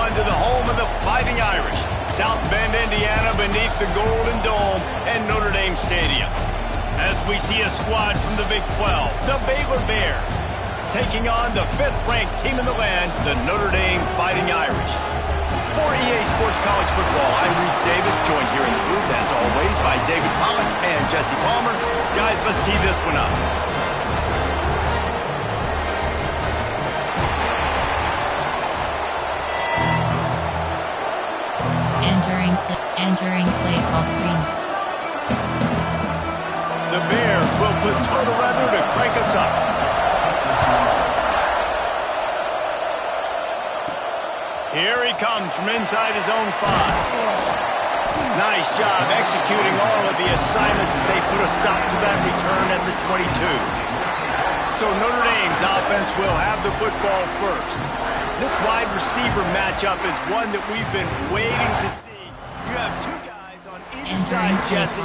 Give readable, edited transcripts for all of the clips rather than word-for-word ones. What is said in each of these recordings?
on to the home of the Fighting Irish, South Bend, Indiana, beneath the Golden Dome and Notre Dame Stadium. As we see a squad from the Big 12, the Baylor Bears, taking on the 5th-ranked team in the land, the Notre Dame Fighting Irish. For EA Sports College Football, I'm Reese Davis, joined here in the booth, as always, by David Pollack and Jesse Palmer. Guys, let's tee this one up. Entering play call screen. The Bears will put total leather to crank us up. Here he comes from inside his own 5. Nice job executing all of the assignments as they put a stop to that return at the 22. So Notre Dame's offense will have the football first. This wide receiver matchup is one that we've been waiting to see. You have 2 guys on either side, Jesse.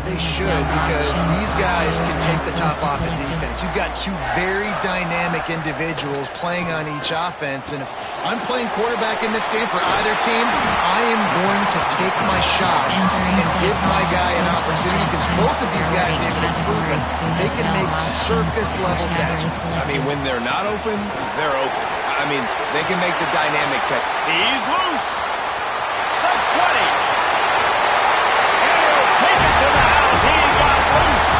They should, because these guys can take the top off the defense. You've got 2 very dynamic individuals playing on each offense, and if I'm playing quarterback in this game for either team, I am going to take my shots and give my guy an opportunity, because both of these guys, they've been proven they can make circus-level catches. I mean, when they're not open, they're open. I mean, they can make the dynamic catch. He's loose. The 20. Take it to the house. He got loose.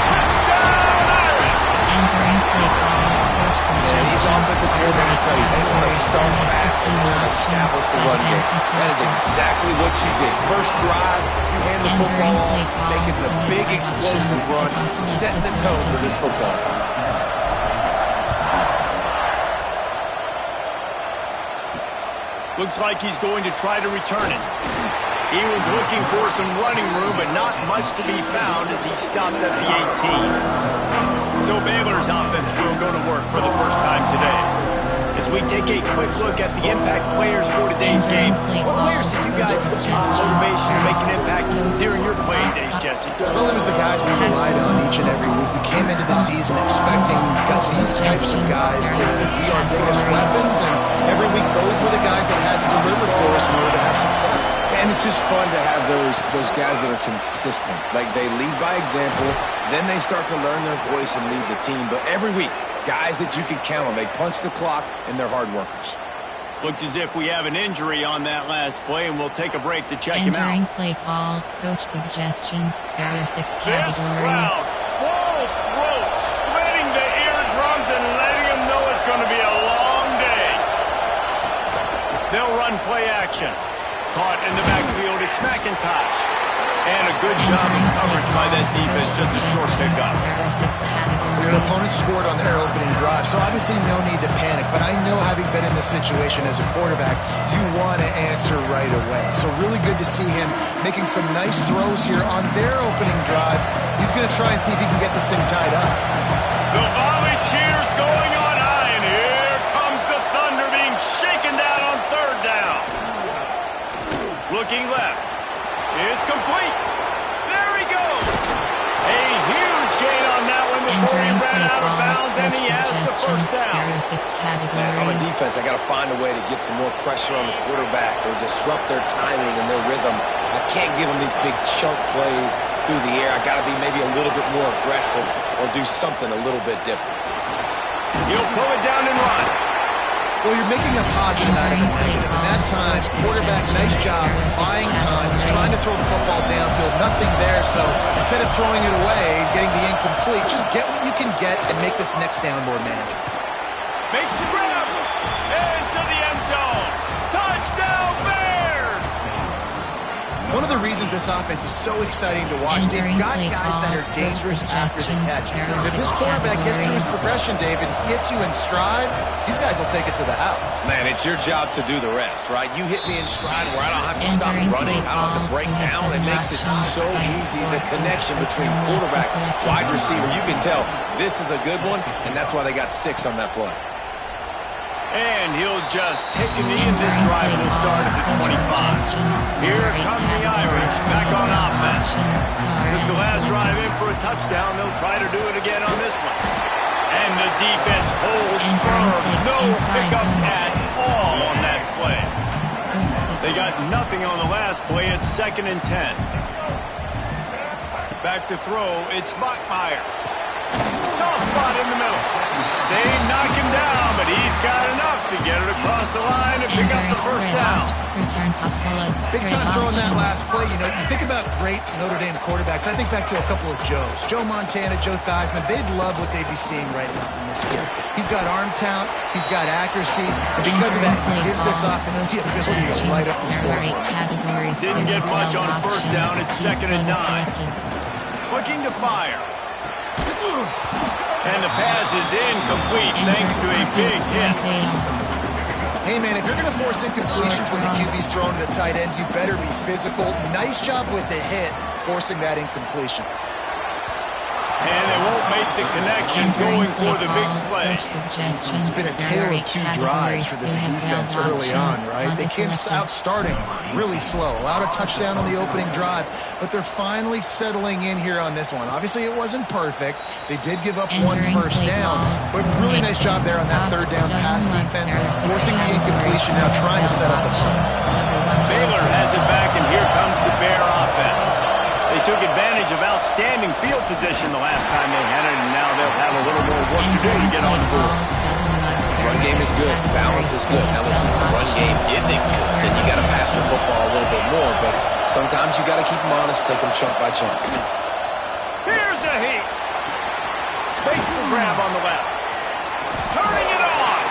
Touchdown, Irish. Entering play call. And these offensive coordinators tell you they want to start fast and they want to establish the run game. That is exactly what you did. First drive, you hand the football off, making the big explosive run, setting the tone for this football game. Looks like he's going to try to return it. He was looking for some running room, but not much to be found as he stopped at the 18. So Baylor's offense will go to work for the first time today. As we take a quick look at the impact players for today's game, what players did you guys look for motivation to make an impact during your playing days, Jesse? Well, it was the guys we relied on each and every week. We came into the season expecting these types of guys to be our biggest weapons, and every week those were the guys that had to deliver for us in order to have success. And it's just fun to have those guys that are consistent. Like, they lead by example, then they start to learn their voice and lead the team. But every week, guys that you can count on. They punch the clock, and they're hard workers. Looks as if we have an injury on that last play, and we'll take a break to check him out. Entering play call. Coach suggestions. There are 6 categories. This crowd, full throat, splitting the eardrums and letting them know it's going to be a long day. They'll run play action. Caught in the backfield, it's McIntosh. And a good job of coverage by that defense, just a short pickup. Your opponent scored on their opening drive, so obviously no need to panic. But I know, having been in this situation as a quarterback, you want to answer right away. So really good to see him making some nice throws here on their opening drive. He's going to try and see if he can get this thing tied up. The volley cheers going on high, and here comes the Thunder being shaken down on 3rd down. Looking left. It's complete. There he goes. A huge gain on that one before he ran out of bounds, and he has the first down. Man, if I'm a defense, I got to find a way to get some more pressure on the quarterback or disrupt their timing and their rhythm. I can't give them these big chunk plays through the air. I got to be maybe a little bit more aggressive or do something a little bit different. He'll pull it down and run. Well, you're making a positive out of a negative. In that time, quarterback, nice job, buying time. He's trying to throw the football downfield. Nothing there, so instead of throwing it away, getting the incomplete, just get what you can get and make this next down more manageable. Makes the grab. Into the end zone. Touchdown, Bears! One of the reasons this offense is so exciting to watch, they've got guys that are dangerous after the catch. If this quarterback gets through his progression, David, hits you in stride, these guys will take it to the house. Man, it's your job to do the rest, right? You hit me in stride where I don't have to stop running, I don't have to break down. It makes it so easy. The connection between quarterback, wide receiver, you can tell this is a good one, and that's why they got 6 on that play. And he'll just take a knee, and this drive will start at the 25. Here come the Irish back on offense. Took the last drive in for a touchdown. They'll try to do it again on this one. And And the defense holds firm. No pickup at all on that play. They got nothing on the last play. It's 2nd and 10. Back to throw. It's Bachmeier. Soft spot in the middle. They knock him down, but he's got enough to get it across the line and pick up the first down. Big time throw in that last play. You know, you think about great Notre Dame quarterbacks. I think back to a couple of Joes. Joe Montana, Joe Theismann. They'd love what they'd be seeing right now from this kid. He's got arm talent. He's got accuracy. And because of that, he gives this offense the ability to light up the scoreboard. Didn't get much on first down. It's 2nd and 9. Looking to fire. And the pass is incomplete thanks to a big hit. Hey, man, if you're going to force incompletions when the QB's throwing to the tight end, you better be physical. Nice job with the hit, forcing that incompletion. And they won't make the connection going for the big play. It's been a tale of 2 drives for this defense early on, right? They came out starting really slow, allowed a touchdown on the opening drive, but they're finally settling in here on this one. Obviously, it wasn't perfect. They did give up 1 first down, but really nice job there on that 3rd down pass defense, forcing the incompletion, now trying to set up a punt. Baylor has it back, and here comes the Bear offense. They took advantage of outstanding field position the last time they had it, and now they'll have a little more work to do to get on the board. Run game is good. Balance is good. Now listen, if the run game isn't good, then you got to pass the football a little bit more, but sometimes you got to keep them honest, take them chunk by chunk. Here's a heat. Fakes the grab on the left. Turning it on.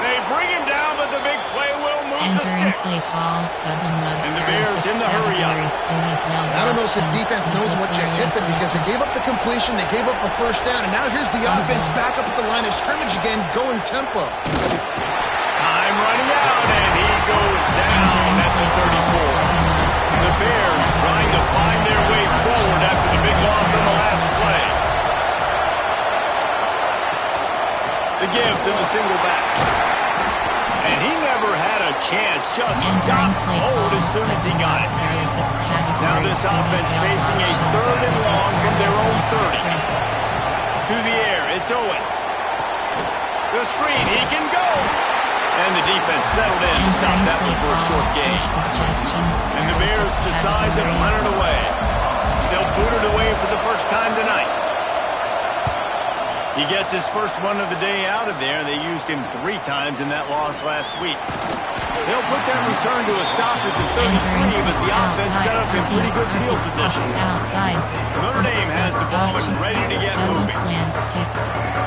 They bring him down, but the big play will move the sticks. And the Bears in the hurry-up. I don't know if this defense knows what just hit them because they gave up the completion, they gave up a first down, and now here's the offense back up at the line of scrimmage again, going tempo. Time running out, and he goes down at the 34. The Bears trying to find their way forward after the big loss on the last play. The give to the single back. And he never had a chance, just stopped cold as soon as he got it. Now this offense facing a 3rd and long from their own 30. To the air, it's Owens. The screen, he can go. And the defense settled in to stop that one for a short gain. And the Bears decide to punt it away. They'll boot it away for the first time tonight. He gets his first one of the day out of there. They used him 3 times in that loss last week. They'll put that return to a stop at the 33, but the offense set up in pretty good field position. Notre Dame has the ball and ready to get moving.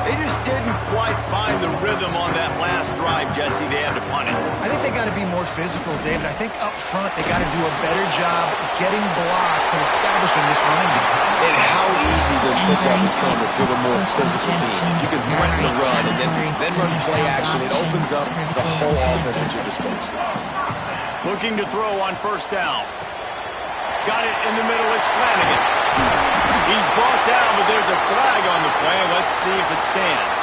They just didn't quite find the rhythm on that last drive, Jesse. They had to punt it. I think they got to be more physical, David. I think up front they got to do a better job getting blocks and establishing this running game. And how easy does football become if you're the more physical team? If you can threaten the run and then run play action, it opens up the whole offense at your disposal. Looking to throw on first down. Got it in the middle, it's Flanagan. He's brought down, but there's a flag on the play. Let's see if it stands.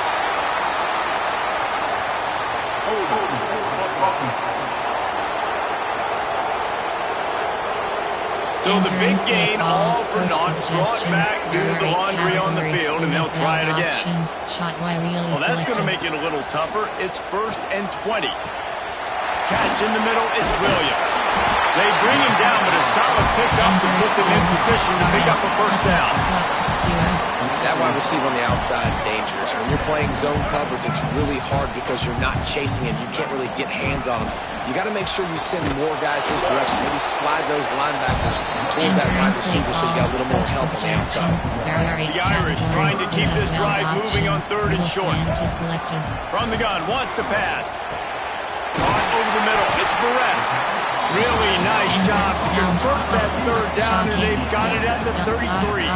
So the big gain, all for naught, brought back, do the laundry on the field, and they'll try it again. Well, that's going to make it a little tougher. It's 1st and 20. Catch in the middle, it's Williams. They bring him down, but a solid pickup to put them in position to pick up a first down. That wide receiver on the outside is dangerous. When you're playing zone coverage, it's really hard because you're not chasing him. You can't really get hands on him. You got to make sure you send more guys his direction. Maybe slide those linebackers toward that wide receiver so you got a little more help on the outside. The Irish trying to keep this drive moving on 3rd and short. From the gun, wants to pass. Caught over the middle, it's Barrett. Really nice job to convert that 3rd down, and they've got it at the 33.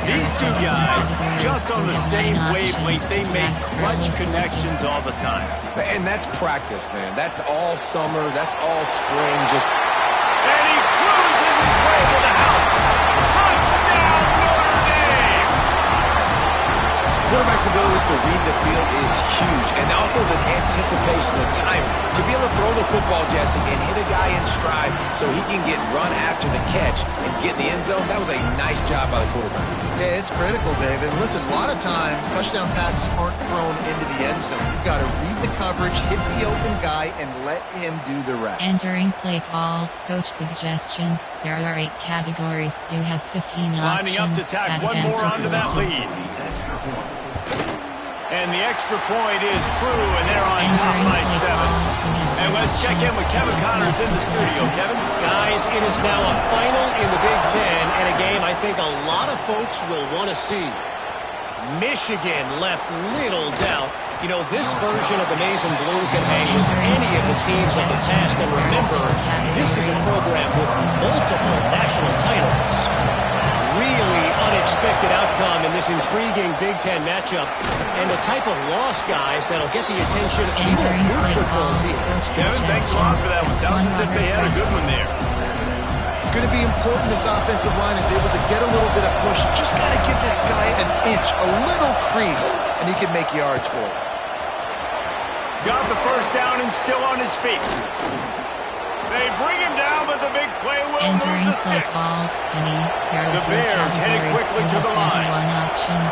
These 2 guys, just on the same wavelength, they make clutch connections all the time. And that's practice, man. That's all summer. That's all spring. And he cruises his way to the house. Touchdown, Notre Dame! Quarterback's abilities to read the field is huge. And also the anticipation, the time to be able to throw the football, Jesse, and hit a guy in stride so he can get run after the catch and get in the end zone. That was a nice job by the quarterback. Yeah, it's critical, David. Listen, a lot of times touchdown passes aren't thrown into the end zone. You've got to read the coverage, hit the open guy, and let him do the rest. And during play call, coach suggestions, there are 8 categories. You have 15 Lining up to options. tack one more onto that lead. And the extra point is true, and they're on top by 7. And let's check in with Kevin Connors in the studio. Kevin? Guys, it is now a final in the Big Ten, and a game I think a lot of folks will want to see. Michigan left little doubt. You know, this version of the maize and blue can hang with any of the teams of the past. And remember, this is a program with multiple national titles. Really unexpected outcome in this intriguing Big Ten matchup, and the type of loss, guys, that'll get the attention of even a good football team. Kevin, thanks a lot for that one. Sounds as if they had a good one there. It's going to be important this offensive line is able to get a little bit of push. Just got to give this guy an inch, a little crease, and he can make yards for it. Got the first down and still on his feet. They bring him down, but the big play will move the sticks. The Bears headed quickly to the line.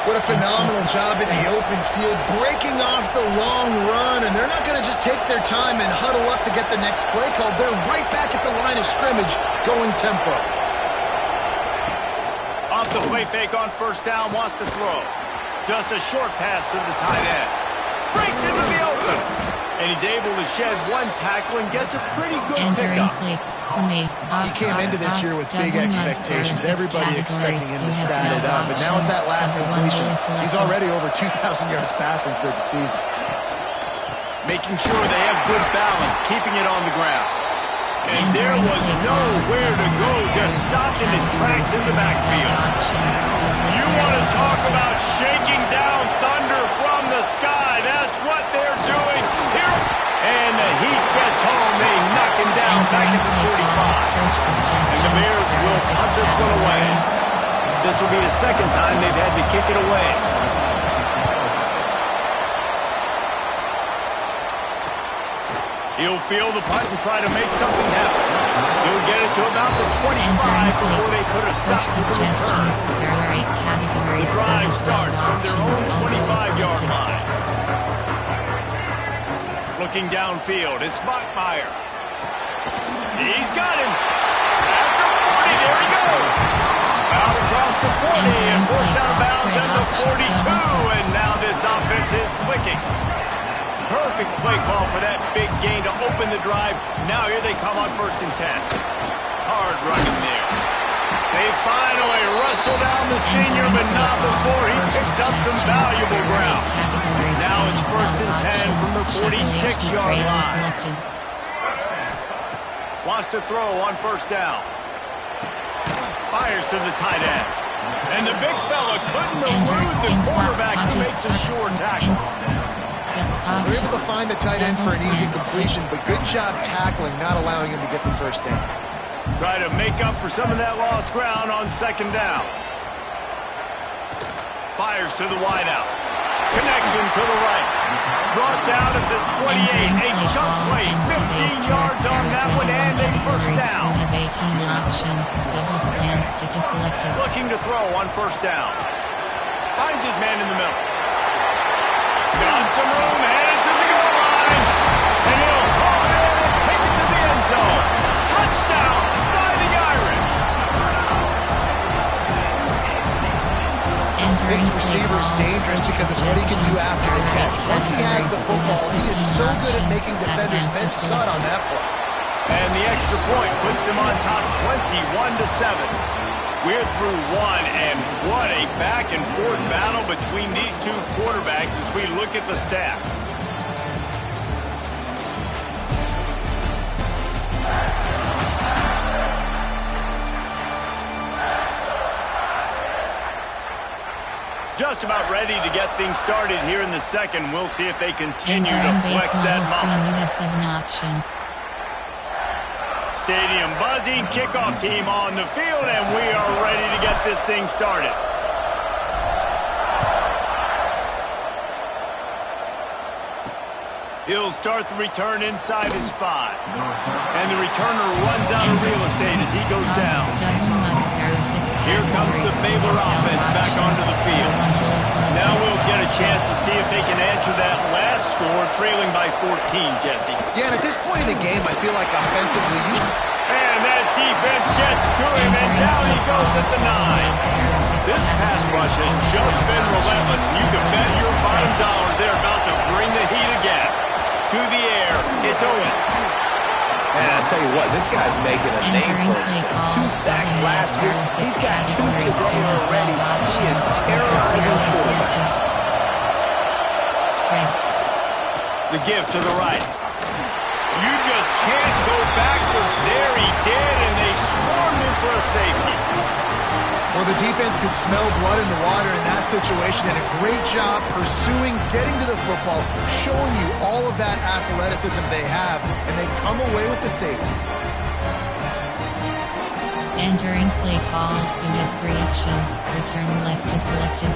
What a phenomenal job in the open field, breaking off the long run, and they're not going to just take their time and huddle up to get the next play called. They're right back at the line of scrimmage, going tempo. Off the play fake on first down, wants to throw. Just a short pass to the tight end. Breaks into the open. And he's able to shed one tackle and gets a pretty good pickup. He came into this year with big expectations. Everybody expecting him to stat it up. But now with that last completion, he's already over 2,000 yards passing for the season. Making sure they have good balance, keeping it on the ground. And there was nowhere to go, just stopped in his tracks in the backfield. You want to talk about shaking down thunder from the sky. That's what they're doing here. And the Heat gets home. They knock him down back at the 45. And the Bears will punt this one away. This will be the second time they've had to kick it away. He'll field the punt and try to make something happen. He'll get it to about the 25 before they put a stop to the return. The drive starts from their own 25-yard line. Looking downfield, it's Bachmeier. He's got him. After 40, there he goes. Out across the 40 and forced out of bounds at the 42. And now this offense is clicking. Perfect play call for that big gain to open the drive. Now here they come on 1st and 10. Hard running there. They finally wrestle down the senior, but not before he picks up some valuable ground. Now it's 1st and 10 from the 46-yard line. Wants to throw on 1st down. Fires to the tight end. And the big fella couldn't elude the quarterback who makes a sure tackle. They're able to find the tight end for an easy completion, but good job tackling, not allowing him to get the first down. Try to make up for some of that lost ground on 2nd down. Fires to the wideout. Connection to the right. Brought down at the 28. A chunk play. 15 yards on that one and a first down. Looking to throw on 1st down. Finds his man in the middle. Got some room, headed to the goal line. And he'll haul it in and take it to the end zone. Touchdown, Fighting Irish. This receiver is dangerous because of what he can do after the catch. Once he has the football, he is so good at making defenders miss. Saw it on that play. And the extra point puts them on top 21-7. We're through one, and what a back-and-forth battle between these two quarterbacks as we look at the stats. Just about ready to get things started here in the second. We'll see if they continue to flex that muscle. You have 7 options. Stadium buzzing, kickoff team on the field, and we are ready to get this thing started. He'll start the return inside his 5. And the returner runs out of real estate as he goes down. Here comes the Baylor offense back onto the field. Now we'll get a chance to see if they can answer that last score, trailing by 14, Jesse. Yeah, and at this point in the game, I feel like offensively, and that defense gets to him, and down he goes at the 9. This pass rush has just been relentless. You can bet your bottom dollar they're about to bring the heat again. To the air, it's Owens. And I'll tell you what, this guy's making a name for himself. 2 sacks last week. He's got 2 today already. He is terrorizing quarterbacks. The give to the right. You just can't go backwards there. He did, and they swarmed him for a safety. Well, the defense could smell blood in the water in that situation, and a great job pursuing, getting to the football, showing you all of that athleticism they have, and they come away with the safety. Entering play call, you have 3 options. Return left is selected.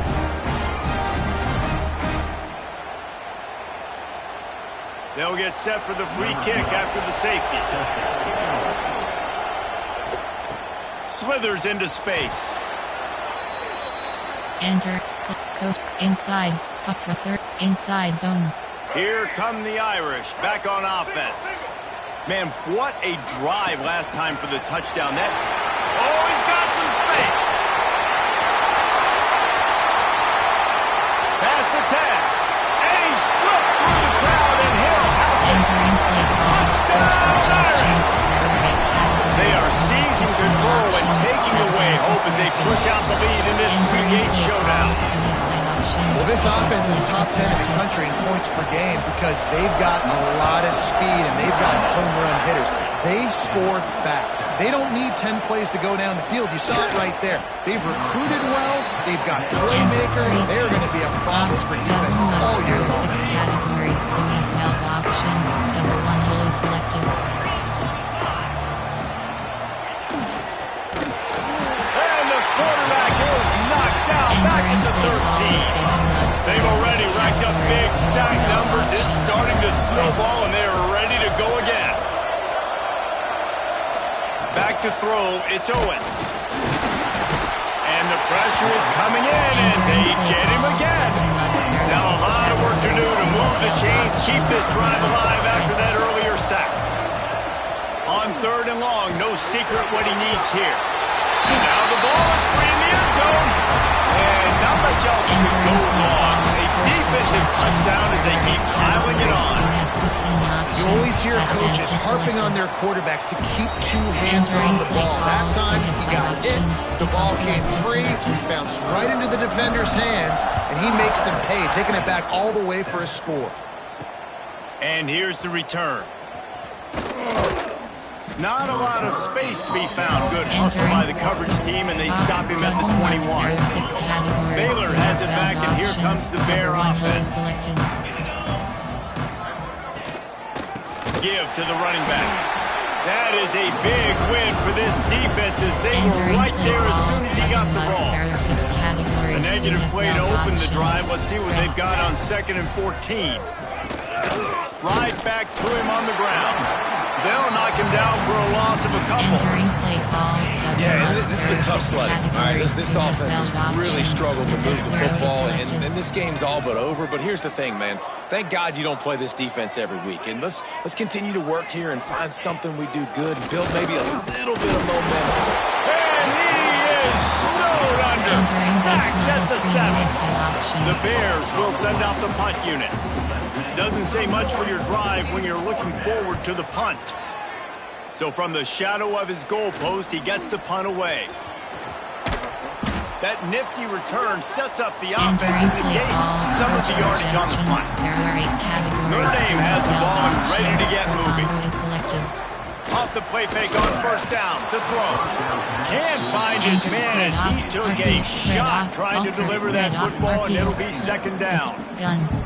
They'll get set for the free kick after the safety. Slithers into space. Enter, coach, inside, puck crosser, inside zone. Here come the Irish, back on offense. Man, what a drive last time for the touchdown. He's got some space. Pass to 10. And he slipped through the crowd, and he'll have it. Entering play call, coach suggestions, They are seizing control and taking away hope as they push out the lead in this pre-game showdown. Well, this offense is top 10 in the country in points per game because they've got a lot of speed and they've got home run hitters. They score fast. They don't need 10 plays to go down the field. You saw it right there. They've recruited well. They've got playmakers. They're going to be a problem for defense all year long. 6 categories. You have help options. Cover 1 hole is selected. Quarterback is knocked down back at the 13. They've already racked up big sack numbers. It's starting to snowball, and they're ready to go again. Back to throw, it's Owens. And the pressure is coming in, and they get him again. Now a lot of work to do to move the chains, keep this drive alive after that earlier sack. On 3rd and long, no secret what he needs here. And now the ball is free in the end zone. And not much else could go wrong. A defensive touchdown as they keep piling it on. You always hear coaches harping on their quarterbacks to keep 2 hands on the ball. That time, he got hit. The ball came free. He bounced right into the defender's hands, and he makes them pay, taking it back all the way for a score. And here's the return. Not a lot of space to be found. Good hustle by the coverage team, and they stop him at the 21. Baylor has it back, and here comes the Bear offense. Give to the running back. That is a big win for this defense as they were right there as soon as he got the ball. A negative play to open the drive. Let's see what they've got on 2nd and 14. Right back to him on the ground. They'll knock him down for a loss of a couple. Yeah, this has been tough sledding. All right, this offense has really struggled to move the football, and this game's all but over. But here's the thing, man. Thank God you don't play this defense every week. And let's continue to work here and find something we do good and build maybe a little bit of momentum. And he is snowed under. Sacked at the 7. The Bears will send out the punt unit. Doesn't say much for your drive when you're looking forward to the punt. So from the shadow of his goalpost, he gets the punt away. That nifty return sets up the offense and negates some of the yardage on the punt. Notre Dame has the ball and ready to get moving. Off the play fake on 1st down to throw. Can't find his man as he took a shot trying to deliver that football, and it'll be 2nd down.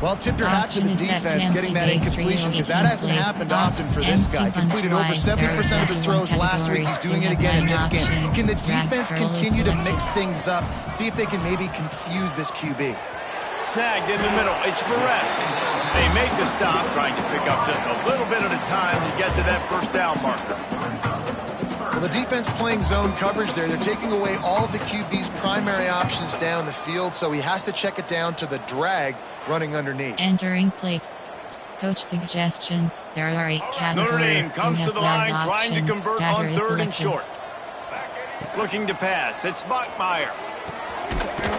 Well, tip your hat to the defense getting that incompletion because that hasn't happened often for this guy. Completed over 70% of his throws last week. He's doing it again in this game. Can the defense continue to mix things up? See if they can maybe confuse this QB. Snagged in the middle. It's Perez. They make the stop, trying to pick up just a little bit at a time to get to that first down marker. Well, the defense playing zone coverage there. They're taking away all of the QB's primary options down the field, so he has to check it down to the drag running underneath. Entering plate. Coach suggestions. There are 8 categories. Notre Dame comes to the line, trying to convert on third and short. Looking to pass. It's Bachmeier.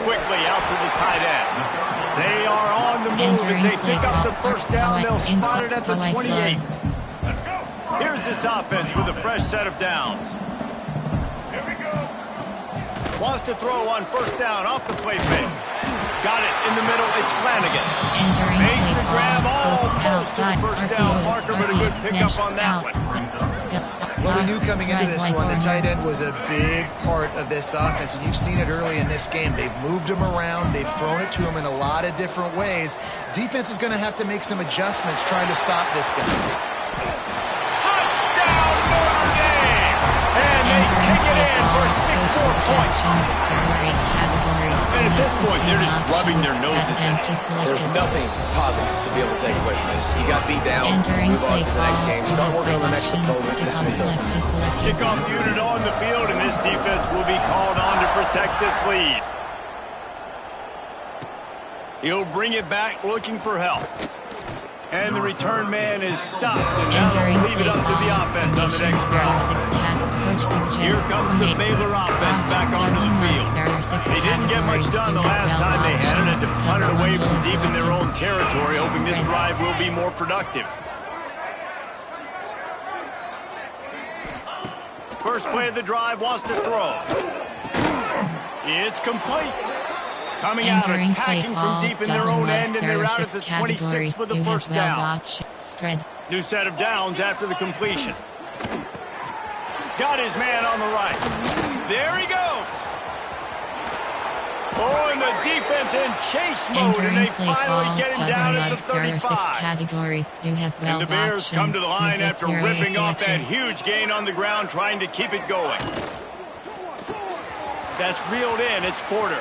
Quickly out to the tight end. They are on the move as they pick up the first down. They'll spot it at the 28. Here's this offense with a fresh set of downs. Here we go. Wants to throw on first down off the play fake. Got it in the middle. It's Flanagan. Makes the grab almost to the first down marker, but a good pickup on that one. Well, we knew coming into this one, the tight end was a big part of this offense, and you've seen it early in this game. They've moved him around. They've thrown it to him in a lot of different ways. Defense is going to have to make some adjustments trying to stop this guy. Touchdown, Notre Dame! And they take it in for 6 more points. And at this point, they're just rubbing their noses in. There's nothing positive to be able to take away from this. You got beat down, move on to the next game, start working on the next opponent. This one's over. Kickoff unit on the field, and this defense will be called on to protect this lead. He'll bring it back looking for help. And the return man is stopped, and now they'll leave it up to the offense on the next drive. Here comes the Baylor offense back onto the field. They didn't get much done the last time they had it, as they punted away from deep in their own territory, hoping this drive will be more productive. First play of the drive, wants to throw. It's complete. Coming out, attacking from deep in their own end, and they're out at the 26 for the first down. New set of downs after the completion. Got his man on the right. There he goes. Oh, and the defense in chase mode, and they finally get him down at the 35. And the Bears come to the line after ripping off that huge gain on the ground, trying to keep it going. That's reeled in. It's Porter.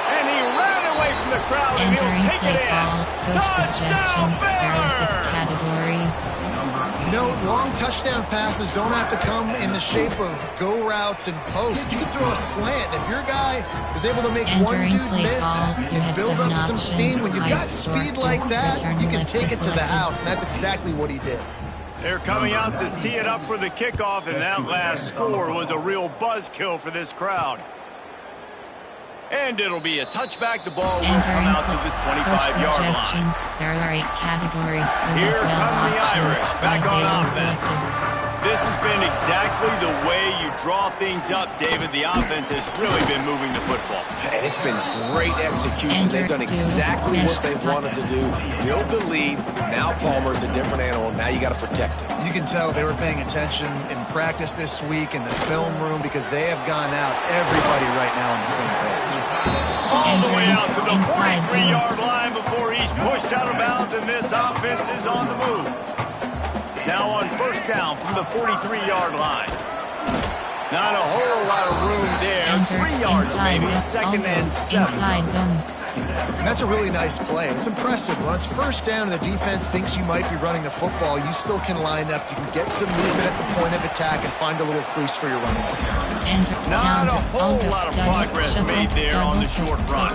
And he ran away from the crowd, and he'll take it in. Touchdown, Baylor! You know, long touchdown passes don't have to come in the shape of go routes and posts. You can throw a slant. If your guy is able to make one dude miss, build up some steam. When you've got speed like that, you can take it to the house, and that's exactly what he did. They're coming out to tee it up for the kickoff, and that last score was a real buzzkill for this crowd. And it'll be a touchback. The ball will come out to the 25-yard line. There are 8 categories. Here come the Irish back on offense. This has been exactly the way you draw things up, David. The offense has really been moving the football. And it's been great execution. They've done exactly what they wanted to do. Build the lead. Now Palmer's a different animal. Now you got to protect him. You can tell they were paying attention in practice this week in the film room, because they have gone out, everybody right now on the same page. All the way out to the 43-yard line before he's pushed out of bounds, and this offense is on the move. Now on first down from the 43-yard line. Not a whole lot of room there. 3 yards maybe, second and 7. And that's a really nice play. It's impressive. When it's first down and the defense thinks you might be running the football, you still can line up. You can get some movement at the point of attack and find a little crease for your running back. Not a whole lot of progress made there on the short run.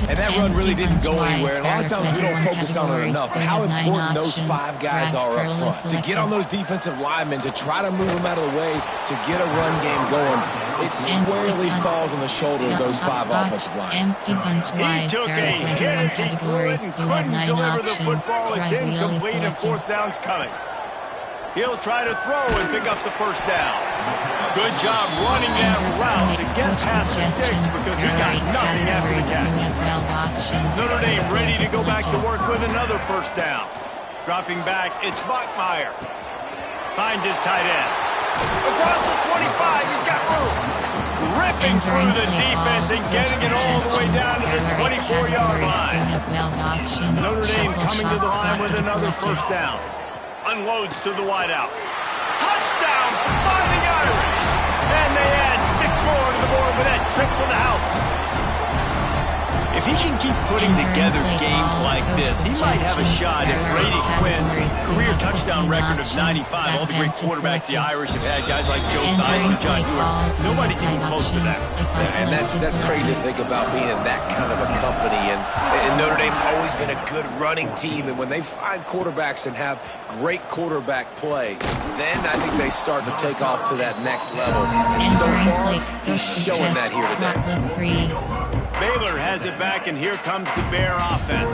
And that run really didn't go anywhere. And a lot of times we don't focus on it enough. How important those 5 guys are up front. To get on those defensive linemen, to try to move them out of the way, to get a run game going, it squarely falls on the shoulder of those 5 offensive linemen. He took a hit as he threw it and couldn't deliver the football. It's incomplete and fourth down's coming. He'll try to throw and pick up the first down. Good job running that route to get past the sticks, because he got nothing after the catch. Notre Dame ready to go back to work with another first down. Dropping back, it's Bachmeier. Finds his tight end. Across the 25, he's got room. Ripping through the defense and getting it all the way down to the 24-yard line. Notre Dame coming to the line with another first down. Unloads to the wideout. Touchdown, Fighting Irish! And they add 6 more to the board with that trip to the house. If he can keep putting together games like this, he might have a shot at Brady Quinn's career touchdown record of 95. All the great quarterbacks the Irish have had, guys like Joe Theismann, John Hewitt. Nobody's even close to that. And that's crazy to think about being in that kind of a company. And Notre Dame's always been a good running team. And when they find quarterbacks and have great quarterback play, then I think they start to take off to that next level. And so far, he's showing that here today. Baylor has it back, and here comes the Bear offense.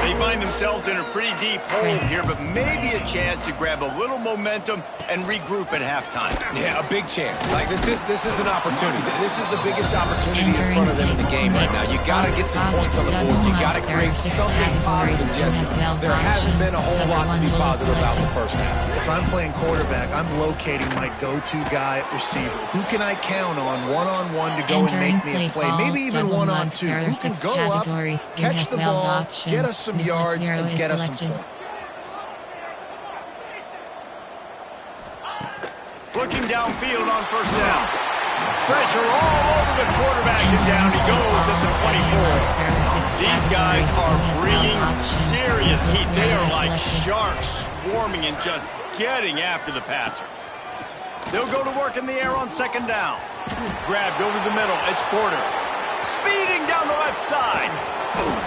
They find themselves in a pretty deep hole here, but maybe a chance to grab a little momentum and regroup at halftime. Yeah, a big chance. Like this is an opportunity. This is the biggest opportunity in front of them in the game right now. You got to get some points on the board. You got to create something positive, Jesse. There hasn't been a whole lot to be positive about in the first half. If I'm playing quarterback, I'm locating my go-to guy at receiver. Who can I count on one-on-one to go and make me a play? Maybe even one-on-two. Who can go up, catch the ball, get us some yards, and get us some points. Looking downfield on first down. Pressure all over the quarterback, and down he goes at the 24. These guys are bringing serious heat. They are like sharks swarming and just getting after the passer. They'll go to work in the air on second down. Grabbed over the middle. It's Porter. Speeding down the left side.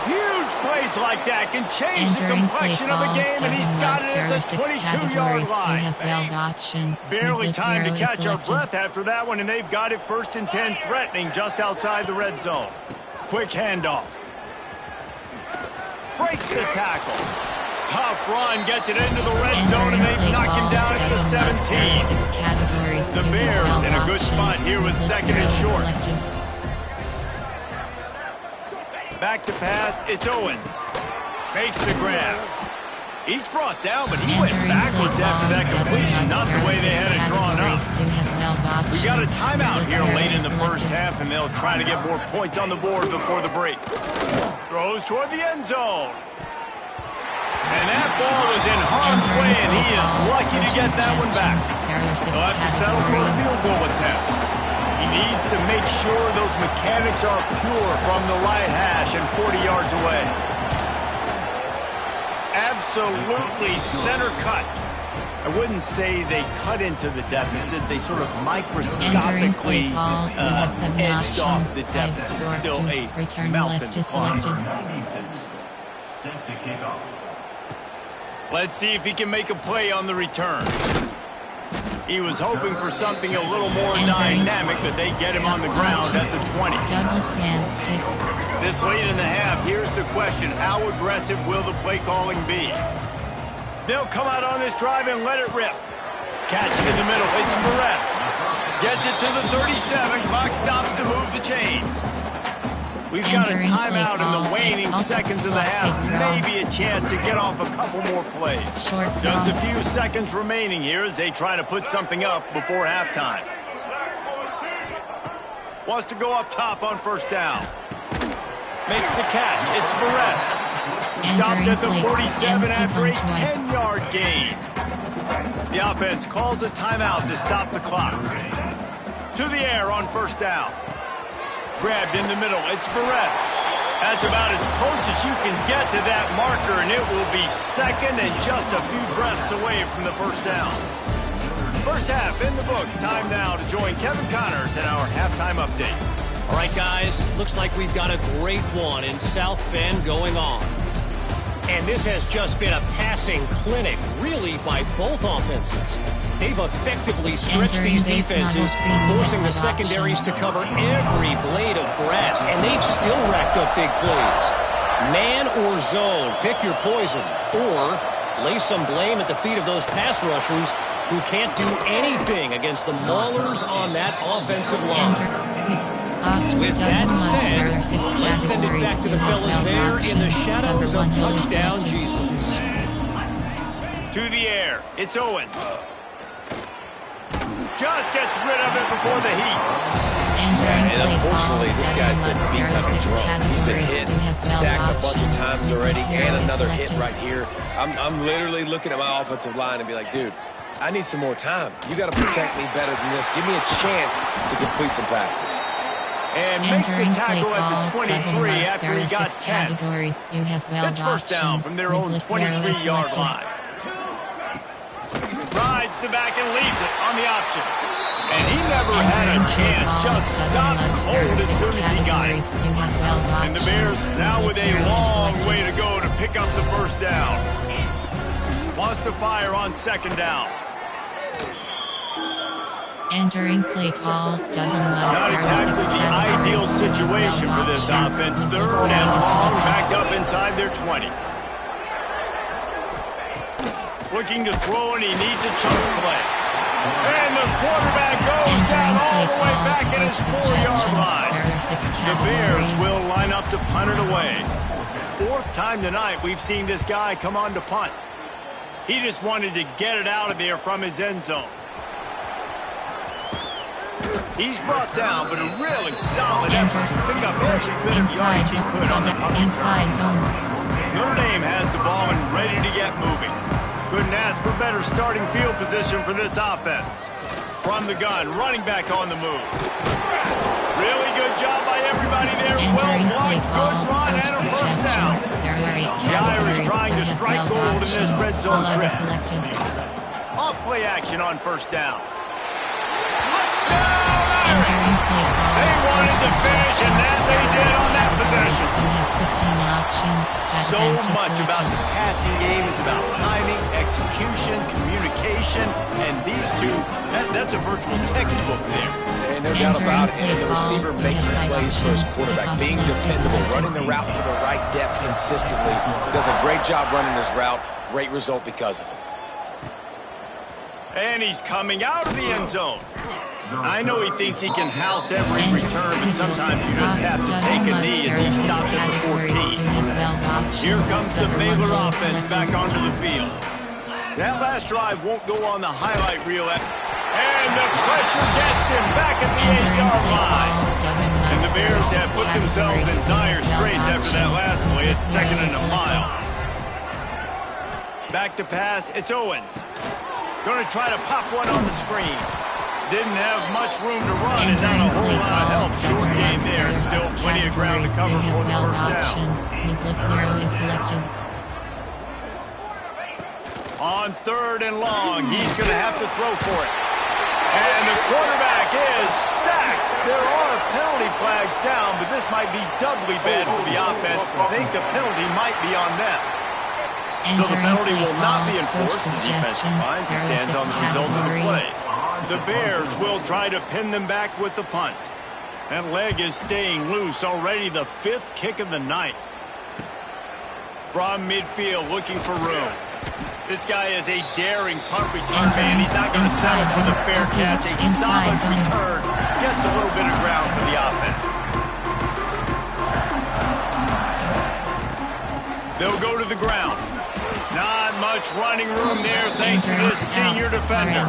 Huge plays like that can change the complexion of a game, and he's got it at the 22-yard line. Barely time to catch our breath after that one, and they've got it 1st and 10, threatening just outside the red zone. Quick handoff. Breaks the tackle. Tough run, gets it into the red zone, and they've knocked him down at the 17. The Bears in a good spot here with 2nd and short. Back to pass, it's Owens. Makes the grab. Each brought down, but he went backwards after that completion, not the way they had it drawn up. We got a timeout here late in the first half, and they'll try to get more points on the board before the break. Throws toward the end zone. And that ball was in harm's way, and he is lucky to get that one back. He'll have to settle for a field goal attempt. He needs to make sure those mechanics are pure from the right hash and 40 yards away. Absolutely center cut. I wouldn't say they cut into the deficit. They sort of microscopically edged off the deficit. Still a mountain to climb. Let's see if he can make a play on the return. He was hoping for something a little more dynamic, but they get him on the ground at the 20. This late in the half, here's the question. How aggressive will the play calling be? They'll come out on this drive and let it rip. Catch in the middle. It's Perez. Gets it to the 37. Clock stops to move the chains. We've got a timeout in the waning seconds of the half. Maybe a chance to get off a couple more plays. Just a few seconds remaining here as they try to put something up before halftime. Wants to go up top on first down. Makes the catch. It's Perez. Stopped at the 47 after a 10-yard gain. The offense calls a timeout to stop the clock. To the air on first down. Grabbed in the middle. It's Perez. That's about as close as you can get to that marker, and it will be second and just a few breaths away from the first down. First half in the books. Time now to join Kevin Connors in our halftime update. All right, guys. Looks like we've got a great one in South Bend going on. And this has just been a passing clinic, really, by both offenses. They've effectively stretched these defenses, forcing the secondaries to cover every blade of grass, and they've still racked up big plays. Man or zone, pick your poison, or lay some blame at the feet of those pass rushers who can't do anything against the maulers on that offensive line. With that said, let's send it back to the fellas there in the shadows of touchdown Jesus. To the air, it's Owens. Just gets rid of it before the heat. And unfortunately, this guy's been beat kind of drunk. He's been hit, sacked a bunch of times already, and another hit right here. I'm literally looking at my offensive line and be like, dude, I need some more time. You got to protect me better than this. Give me a chance to complete some passes. And makes the Entering tackle play at the call, 23 after there he are got 6 10. categories. You have It's first down from their own 23-yard line. Rides the back and leaves it on the option. And he never had a chance, just stopped cold as soon as he got it. And the Bears now with a long way to go to pick up the first down. Wants to fire on second down. Entering play call, Not exactly the ideal situation for this offense. Third and long, backed up inside their 20. Looking to throw, and he needs a chunk play. And the quarterback goes down all the way back at his 4-yard line. The Bears will line up to punt it away. Fourth time tonight we've seen this guy come on to punt. He just wanted to get it out of there from his end zone. He's brought down, but a really solid effort to pick up every bit of yardage he could on the punt. Notre Dame has the ball and ready to get moving. Couldn't ask for better starting field position for this offense. From the gun, running back on the move. Really good job by everybody there. Well blocked, good run, and a first down. The Irish trying to strike gold in this red zone trip. Off play action on first down. Touchdown! They wanted to finish, and that they did on that possession. So much about the passing game is about timing, execution, communication, and these two, that's a virtual textbook there. Ain't no doubt about it. And the receiver making plays for his quarterback, being dependable, running the route to the right depth consistently. Does a great job running his route. Great result because of it. And he's coming out of the end zone. I know he thinks he can house every return, but sometimes you just have to take a knee as he stopped at the 14. Here comes the Baylor offense back onto the field. That last drive won't go on the highlight reel. And the pressure gets him back at the 8-yard line. And the Bears have put themselves in dire straits after that last play. It's second and a mile. Back to pass, it's Owens. Going to try to pop one on the screen. Didn't have much room to run and not a whole lot of help. Short game there. Still plenty of ground to cover for the first down. On third and long, he's going to have to throw for it. And the quarterback is sacked. There are penalty flags down, but this might be doubly bad for the offense. I think the penalty might be on them. So the penalty will not be enforced. The defensive line stands on the result of the play. The Bears will try to pin them back with the punt. That leg is staying loose. Already the 5th kick of the night. From midfield, looking for room. This guy is a daring punt return man. He's not going to settle for the fair catch. A solid return. Gets a little bit of ground for the offense. They'll go to the ground. Not much running room there thanks to this senior defender.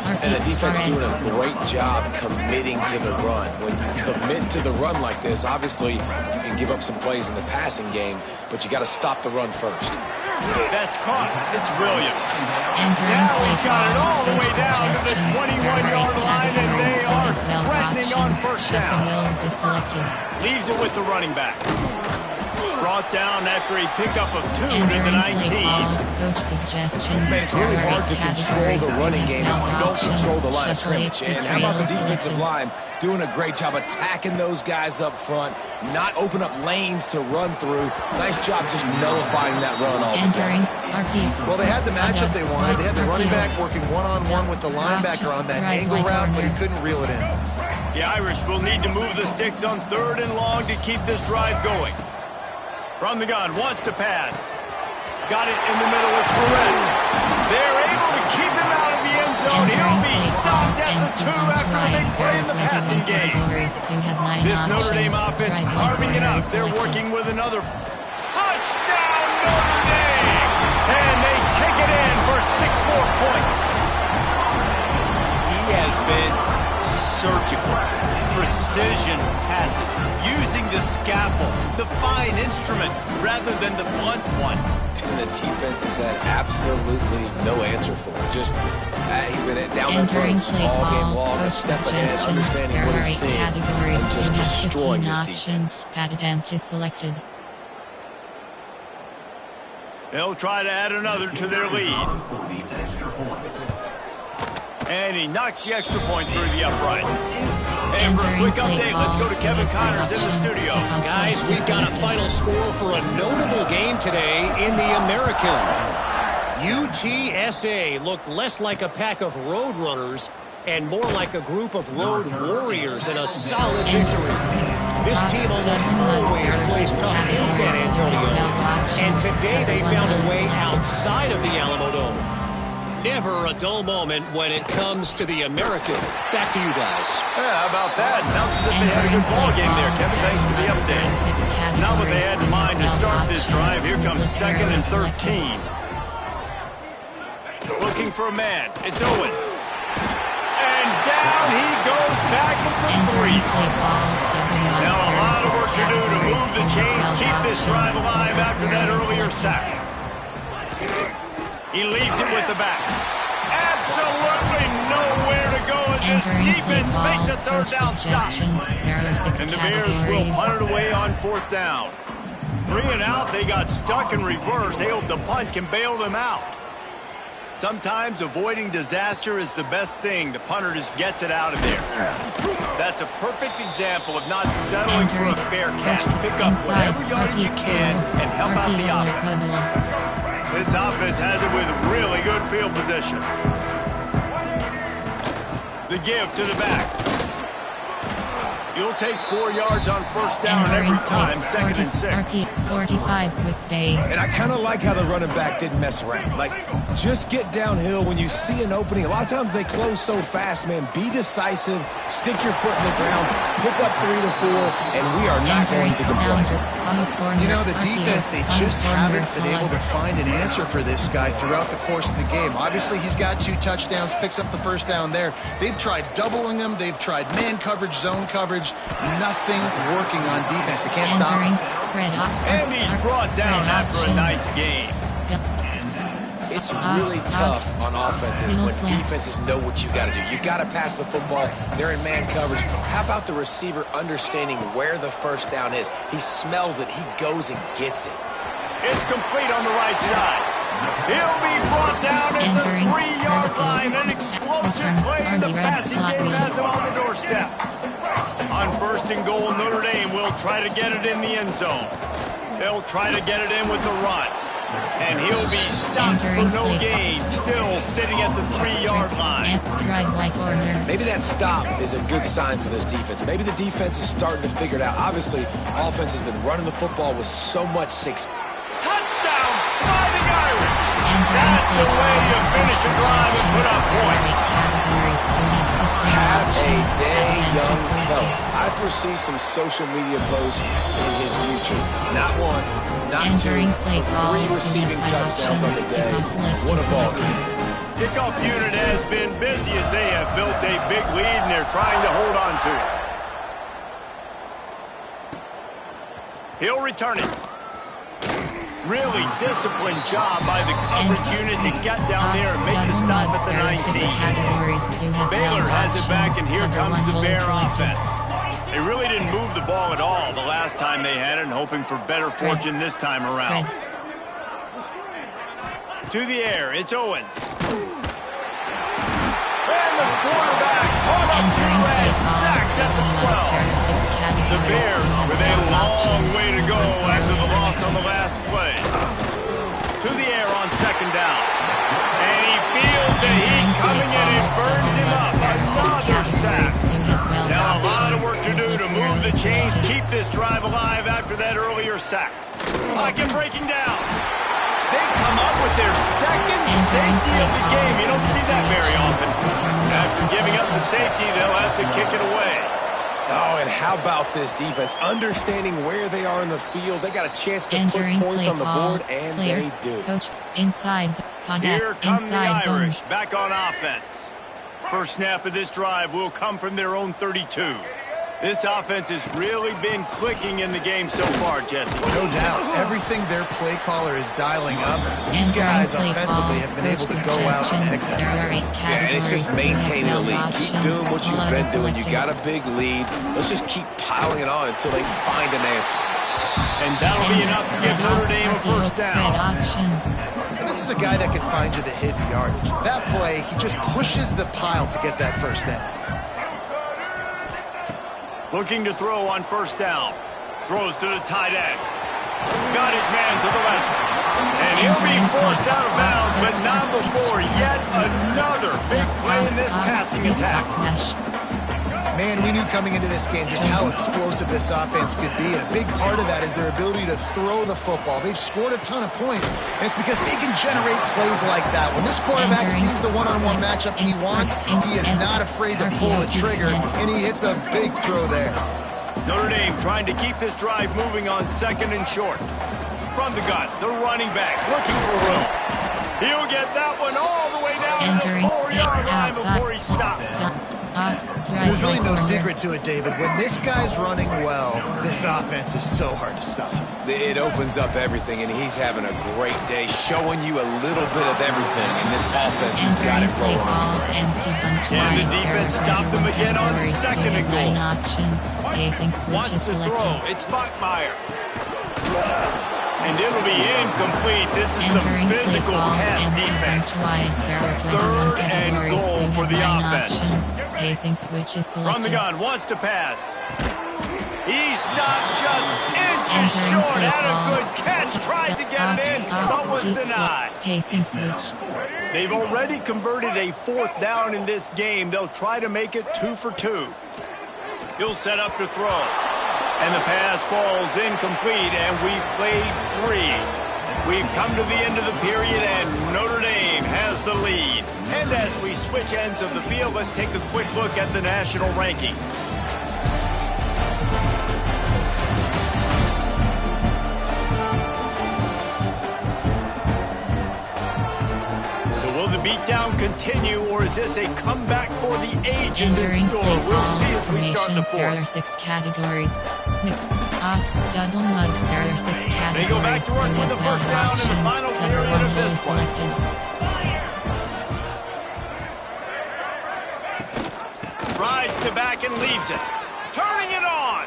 And the defense doing a great job committing to the run. When you commit to the run like this, obviously you can give up some plays in the passing game, but you got to stop the run first. That's caught. It's Williams. Now he's got it all the way down to the 21-yard line, and they are threatening on first down. Leaves it with the running back. Brought down after he picked up a 2 to the 19. It's really hard to control the running game if you don't control the line of scrimmage. And how about the defensive line doing a great job attacking those guys up front, not open up lanes to run through. Nice job just nullifying that run altogether. Well, they had the matchup they wanted. They had the running back working one-on-one with the linebacker on that angle route, but he couldn't reel it in. The Irish will need to move the sticks on third and long to keep this drive going. From the gun, wants to pass. Got it in the middle, it's Perez. They're able to keep him out of the end zone. He'll be stopped at the 2 after the big play in the passing game. This Notre Dame offense carving it up. They're working with another touchdown Notre Dame. And they take it in for 6 more points. He has been surgical. Precision passes, using the scalpel, the fine satisfying instrument rather than the blunt one. And the defense has had absolutely no answer for it. Just, he's been down their throats all game long, a step ahead, understanding what he's seeing, and just destroying his defense. Padded empty selected. They'll try to add another to their lead. And he knocks the extra point through the uprights. And for a quick update, let's go to Kevin Connors in the studio. Guys, we've got a final score for a notable game today in the American. UTSA looked less like a pack of road runners and more like a group of road warriors in a solid victory. This team almost always plays tough in San Antonio, and today they found a way outside of the Alamo Dome. Never a dull moment when it comes to the American. Back to you guys. Yeah, how about that? Sounds as if they had a good ball game there, Kevin. Thanks for the update. Now what they had in mind to start this drive, here comes 2nd and 13. Looking for a man. It's Owens. And down he goes back with the 3. Now a lot of work to do to move the chains, keep this drive alive after that earlier sack. He leaves it with the back. Absolutely nowhere to go as this defense makes a 3rd down stop. And the Bears will punt it away on 4th down. 3 and out, they got stuck in reverse. They hope the punt can bail them out. Sometimes avoiding disaster is the best thing. The punter just gets it out of there. That's a perfect example of not settling for a fair catch. Pick up whatever yardage you can and help out the offense. This offense has it with really good field position. The give to the back. You'll take 4 yards on 1st down every time, 2nd and 6. 45 quick days. And I kind of like how the running back didn't mess around. Like, just get downhill when you see an opening. A lot of times they close so fast, man. Be decisive, stick your foot in the ground, pick up 3 to 4, and we are not going to complain. You know, the defense, they just haven't been able to find an answer for this guy throughout the course of the game. Obviously, he's got 2 touchdowns, picks up the 1st down there. They've tried doubling him. They've tried man coverage, zone coverage. Nothing working on defense. They can't stop him. And he's brought down after a nice game. It's really tough on offenses when defenses know what you got to do. You got to pass the football. They're in man coverage. How about the receiver understanding where the 1st down is? He smells it. He goes and gets it. It's complete on the right side. He'll be brought down at the 3-yard line. An explosive play in the passing game has him on the doorstep. On 1st and goal, Notre Dame will try to get it in the end zone. They'll try to get it in with the run. And he'll be stopped for no gain, still sitting at the 3-yard line. Maybe that stop is a good sign for this defense. Maybe the defense is starting to figure it out. Obviously, offense has been running the football with so much success. Touchdown, Fighting Irish! That's the way you finish a drive and put up points. Have a day, young fella. I foresee some social media posts in his future. Not 1, not 2, but 3 receiving touchdowns on the day. What a ball game. Kickoff unit has been busy as they have built a big lead and they're trying to hold on to it. He'll return it. Really disciplined job by the coverage unit to get down there and make the stop at the 19. Baylor has it back, and here comes the Bear offense. They really didn't move the ball at all the last time they had it, and hoping for better fortune this time around. To the air, it's Owens. And the quarterback caught up to and sacked at the 12. The Bears with a long way to go after the loss on the last play. To the air on 2nd down. And he feels the heat coming in and burns him up. Another sack. Now a lot of work to do to move the chains, keep this drive alive after that earlier sack. Pocket breaking down. They come up with their 2nd safety of the game. You don't see that very often. After giving up the safety, they'll have to kick it away. Oh, and how about this defense? Understanding where they are in the field. They got a chance to put points on the board, and they do. Here come the Irish back on offense. First snap of this drive will come from their own 32. This offense has really been clicking in the game so far, Jesse. No doubt. Everything their play caller is dialing up. These guys offensively have been able to go out and execute. Yeah, and it's just maintaining the lead. Keep doing what you've been doing. You got a big lead. Let's just keep piling it on until they find an answer. And that'll be enough to give Notre Dame a first down. And this is a guy that can find you the hidden yardage. That play, he just pushes the pile to get that first down. Looking to throw on first down. Throws to the tight end. Got his man to the left. And he'll be forced out of bounds, but not before yet another big play in this passing attack. Man, we knew coming into this game just how explosive this offense could be, and a big part of that is their ability to throw the football. They've scored a ton of points, and it's because they can generate plays like that. When this quarterback sees the one-on-one matchup he wants, he is not afraid to pull the trigger, and he hits a big throw there. Notre Dame trying to keep this drive moving on second and short. From the gun, the running back looking for room. He'll get that one all the way down to the 4-yard line before he stopped. There's really no secret to it, David. When this guy's running well, this offense is so hard to stop. It opens up everything, and he's having a great day, showing you a little bit of everything, and this offense has got it rolling. And the defense stopped them again on second and goal. Wants to throw. It's Bachmeier. And it'll be incomplete. This is some physical pass defense. Third and goal for the offense. From the gun, wants to pass. He stopped just inches short. Had a good catch. Tried to get it in, but was denied. They've already converted a fourth down in this game. They'll try to make it 2 for 2. He'll set up to throw. And the pass falls incomplete, and we've played 3. We've come to the end of the period, and Notre Dame has the lead. And as we switch ends of the field, let's take a quick look at the national rankings. Will the beatdown continue, or is this a comeback for the ages in store? We'll see as we start the fourth. There are 6 categories. Double mug. There are 6 categories. They go back to work with the first down in the final period of this one. Rides the back and leaves it. Turning it on.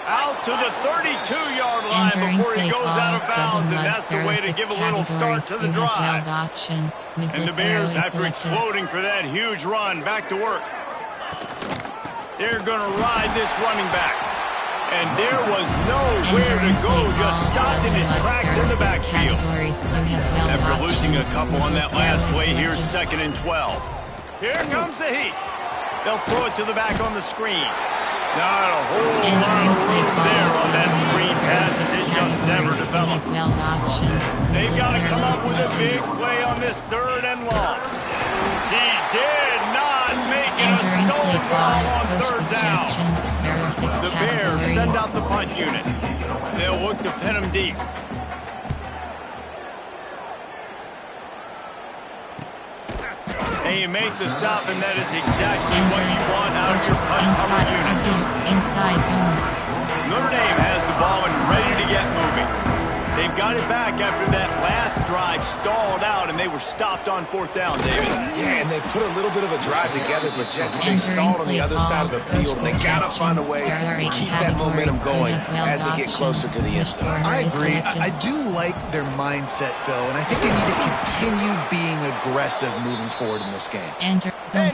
Out to the 32-yard line before he goes out of bounds, and that's the way to give a little start to the drive. And the Bears, after exploding for that huge run, back to work. They're going to ride this running back. And there was nowhere to go, just stopped in his tracks in the backfield. After losing a couple on that last play, here's 2nd and 12. Here comes the heat. They'll throw it to the back on the screen. Not a whole lot of room there on that screen pass. It just never developed. They've got to come up with a big play on this 3rd and long. He did not make it a stone wall on 3rd down. The Bears send out the punt unit. They'll look to pin him deep. And you make the stop, and that is exactly what you want out of your punt cover unit. Inside zone. Notre Dame has the ball and ready to get moving. They've got it back after that last drive stalled out, and they were stopped on 4th down, David. Yeah, and they put a little bit of a drive together, but Jesse, they stalled on the other side of the field, and they got to find a way to keep that momentum going as they get closer to the end zone. I agree. I do like their mindset, though, and I think they need to continue being aggressive moving forward in this game. And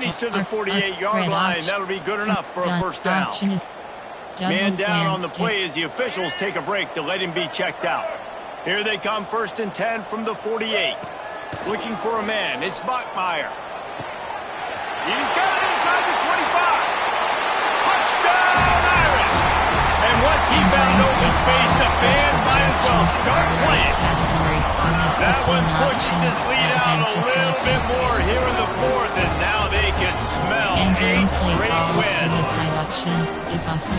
he's to the 48-yard line. That'll be good enough for a first down. Man down on the play as the officials take a break to let him be checked out. Here they come, 1st and 10 from the 48. Looking for a man. It's Bachmeier. He's got it inside the 25. Touchdown, Irish! And once he found open space, the band might as well start playing. That one pushes this lead out a little bit more here in the 4th, and now they can smell 8 straight wins.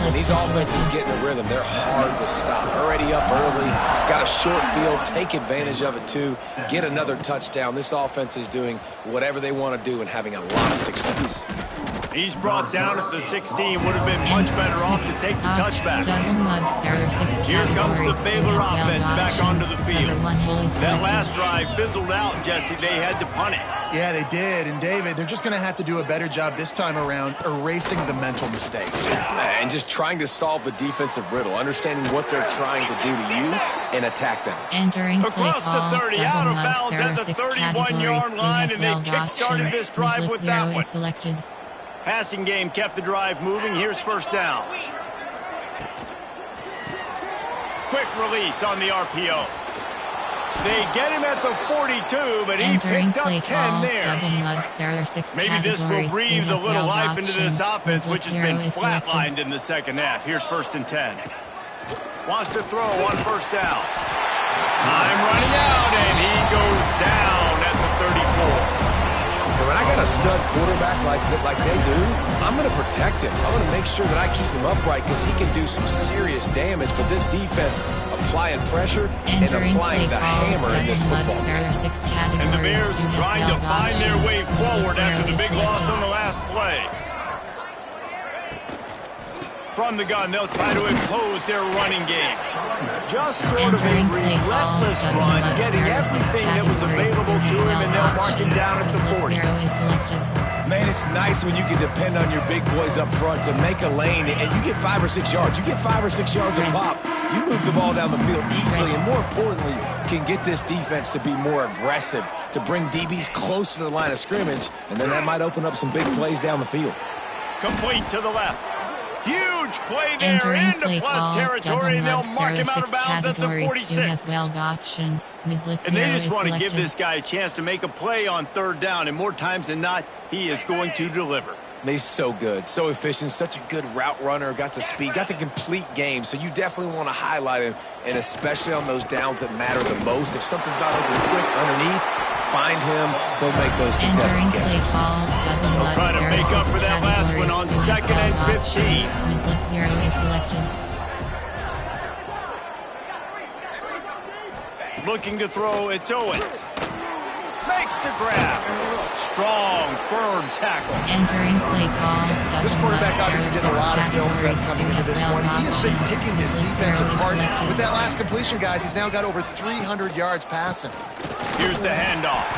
When these offenses get in a rhythm, they're hard to stop. Already up early, got a short field, take advantage of it too, get another touchdown. This offense is doing whatever they want to do and having a lot of success. He's brought down at the 16. Would have been much better off to take the touchback. Here comes the Baylor offense back onto the field. That last drive fizzled out, Jesse. They had to punt it. Yeah, they did. And, David, they're just going to have to do a better job this time around erasing the mental mistakes. And just trying to solve the defensive riddle, understanding what they're trying to do to you and attack them. Entering across the 30, out of bounds at the 31-yard line, and they kick-started this drive with that one. Selected. Passing game kept the drive moving. Here's first down. Quick release on the RPO. They get him at the 42, but he picked up 10 there. Maybe this will breathe a little life into this offense, which has been flatlined in the second half. Here's first and 10. Wants to throw on first down. Time running out, and he goes down at the 34. When I got a stud quarterback like they do, I'm going to protect him. I'm going to make sure that I keep him upright because he can do some serious damage. But this defense applying pressure and applying the hammer in this football game. And the Bears trying to find their way forward after the big loss on the last play. From the gun, they'll try to impose their running game. Just sort of a relentless run, getting everything that was available to him, and they'll mark him down at the 40. Man, it's nice when you can depend on your big boys up front to make a lane, and you get 5 or 6 yards. You get 5 or 6 yards a pop. You move the ball down the field easily, and more importantly, can get this defense to be more aggressive, to bring DBs close to the line of scrimmage, and then that might open up some big plays down the field. Complete to the left. Huge play there into plus territory, and they'll mark him out of bounds at the 46. And they just want to give this guy a chance to make a play on third down, and more times than not, he is going to deliver. He's so good, so efficient, such a good route runner, got the speed, got the complete game, so you definitely want to highlight him, and especially on those downs that matter the most. If something's not open quick underneath, find him, he'll make those contested catches. They'll try to make up for that last one on 2nd and 15. Looking to throw, it's Owens. Makes the grab. Strong, firm tackle. Entering play call. This quarterback obviously did a lot of film prep coming into this one. He has been picking this defense apart. With that last completion, guys, he's now got over 300 yards passing. Here's the handoff.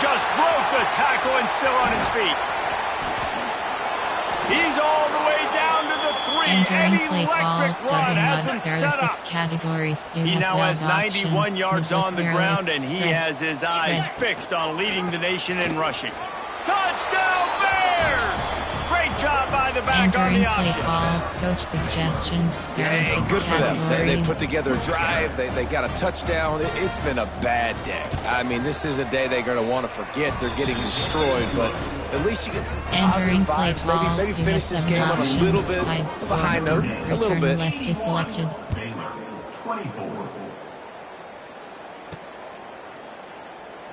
Just broke the tackle and still on his feet. He's all the way down to the 3. Entering and play call. run hasn't set up. Categories. He now has 91 yards on the ground, and he has his eyes fixed on leading the nation in rushing. Touchdown Bears! Great job by the back on the option. Coach suggestions. Yeah, good for them. They put together a drive. They got a touchdown. It's been a bad day. I mean, this is a day they're going to want to forget. They're getting destroyed, but at least you get some positive vibes. Maybe finish this game on a little bit of a high note. A little bit. Left is selected.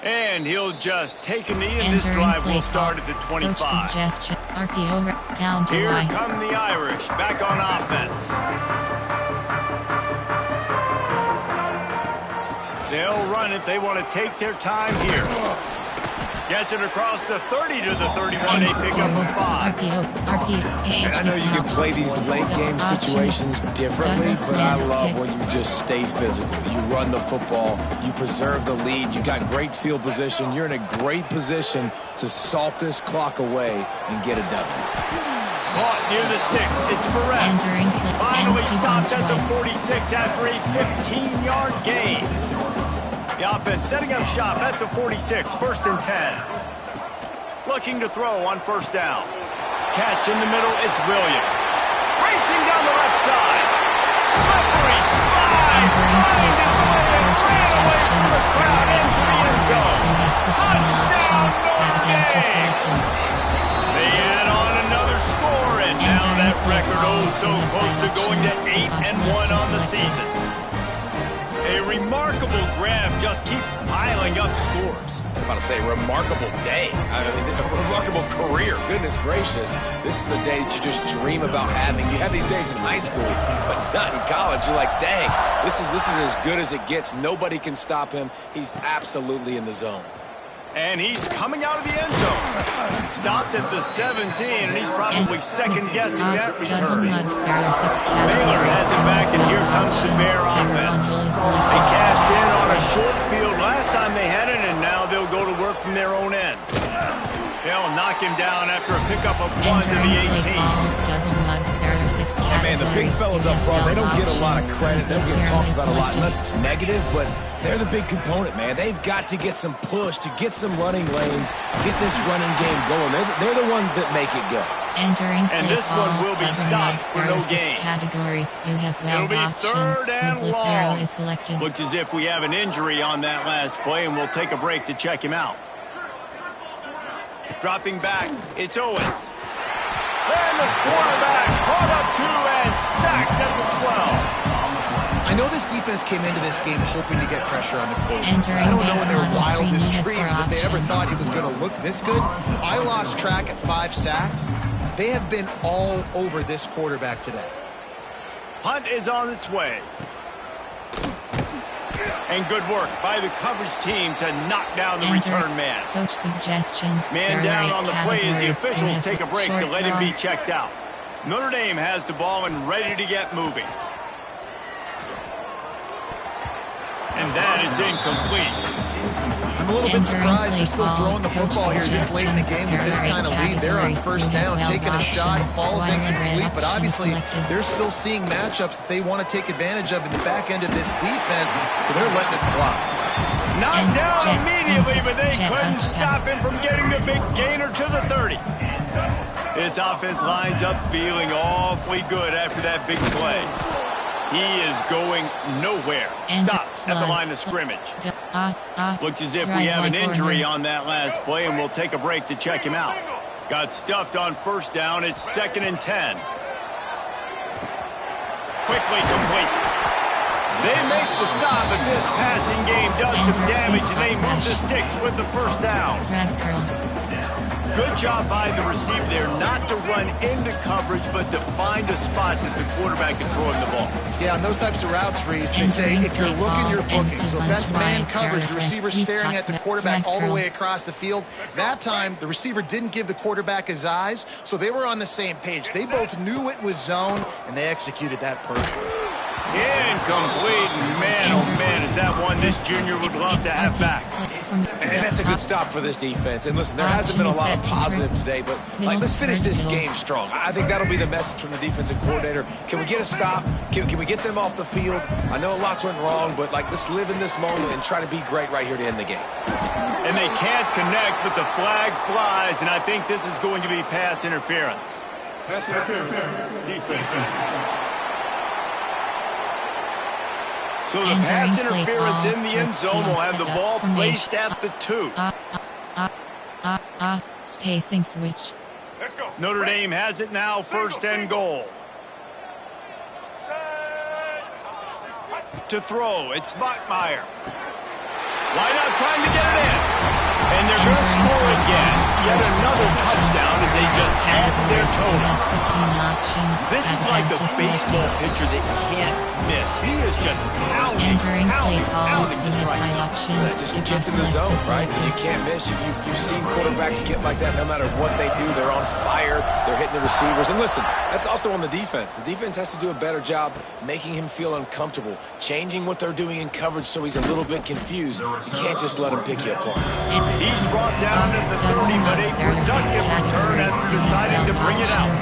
And he'll just take a knee, and this drive will start at the 25. Here come the Irish, back on offense. They'll run it. They want to take their time here. Gets it across the 30 to the 31. They pick up a 5. I know you can play these late game situations differently, but I love when you just stay physical. You run the football, you preserve the lead, you got great field position, you're in a great position to salt this clock away and get a W. Caught near the sticks. It's Perez. Finally stopped at the 46 after a 15-yard gain. The offense setting up shop at the 46, 1st and 10. Looking to throw on first down. Catch in the middle, it's Williams. Racing down the left side. Slippery slide. Find his way and ran away from the crowd into the end zone. Touchdown, Notre Dame. They add on another score, and now that record so close to going to 8-1 on the season. A remarkable grab just keeps piling up scores. I'm about to say, remarkable day. I mean, a remarkable career. Goodness gracious. This is the day that you just dream about having. You have these days in high school, but not in college. You're like, dang, this is as good as it gets. Nobody can stop him. He's absolutely in the zone. And he's coming out of the end zone. Stopped at the 17, and he's probably second-guessing that return. Baylor has it back, and here comes the Bear offense. They cashed in on a short field last time they had it, and now they'll go to work from their own end. They'll knock him down after a pickup of 1 to the 18. Hey man, the big fellas up front, they don't get a lot of credit. They don't get talked about a lot unless it's negative, but they're the big component, man. They've got to get some push, to get some running lanes, get this running game going. They're the ones that make it go. And this one will be stopped for no gain. Categories. You have It'll be options. third and Blitz long. arrow is selected. Looks as if we have an injury on that last play, and we'll take a break to check him out. Dropping back, it's Owens. And the quarterback caught up to and sacked at the 12. I know this defense came into this game hoping to get pressure on the quarterback. Entering I don't know in base their model screen, wildest you have dreams four if they ever options. thought it was going to look this good. I lost track at 5 sacks. They have been all over this quarterback today. Punt is on its way. And good work by the coverage team to knock down the return man. Coach suggestions. Man down on the play as the officials take a break to let him be checked out. Notre Dame has the ball and ready to get moving. And that is incomplete. I'm a little bit surprised they're still throwing the football here this late in the game with this kind of lead. They're on first down, taking a shot, falls incomplete, but obviously they're still seeing matchups that they want to take advantage of in the back end of this defense, so they're letting it fly. Knocked down immediately, but they couldn't stop him from getting the big gainer to the 30. This offense lines up feeling awfully good after that big play. He is going nowhere. Stop at the line of scrimmage. Looks as if we have an injury on that last play, and we'll take a break to check him out. Got stuffed on first down. It's 2nd and 10. Quickly complete. They make the stop, but this passing game does some damage, and they move the sticks with the first down. Good job by the receiver there not to run into coverage, but to find a spot that the quarterback can throw him the ball. Yeah, on those types of routes, Reese, they say if you're looking, you're booking. So if that's man coverage, the receiver's staring at the quarterback all the way across the field. That time, the receiver didn't give the quarterback his eyes, so they were on the same page. They both knew it was zone, and they executed that perfectly. Incomplete. Man, oh man, is that one this junior would love to have back. And that's a good stop for this defense. And listen, there hasn't been a lot of positive today, but let's finish this game strong. I think that'll be the message from the defensive coordinator. Can we get a stop? Can we get them off the field? I know lots went wrong, but let's live in this moment and try to be great right here to end the game. And they can't connect, but the flag flies, and I think this is going to be pass interference. Pass interference. Defense. So the pass interference in the end zone will have the ball placed at the 2. Spacing switch. Let's go. Notre Dame has it now, 1st and goal. To throw, it's Bachmeier. Line up trying to get it in. And they're going to score again. Yet another touchdown as they just add to their total. This is like the baseball pitcher that can't miss. He is just pounding the strike zone. That just gets in the zone, right? You can't miss. You've seen quarterbacks get like that no matter what they do. They're on fire. They're hitting the receivers. And listen, that's also on the defense. The defense has to do a better job making him feel uncomfortable, changing what they're doing in coverage so he's a little bit confused. You can't just let him pick you apart. He's brought down at the 30, but a productive return after deciding to bring it out.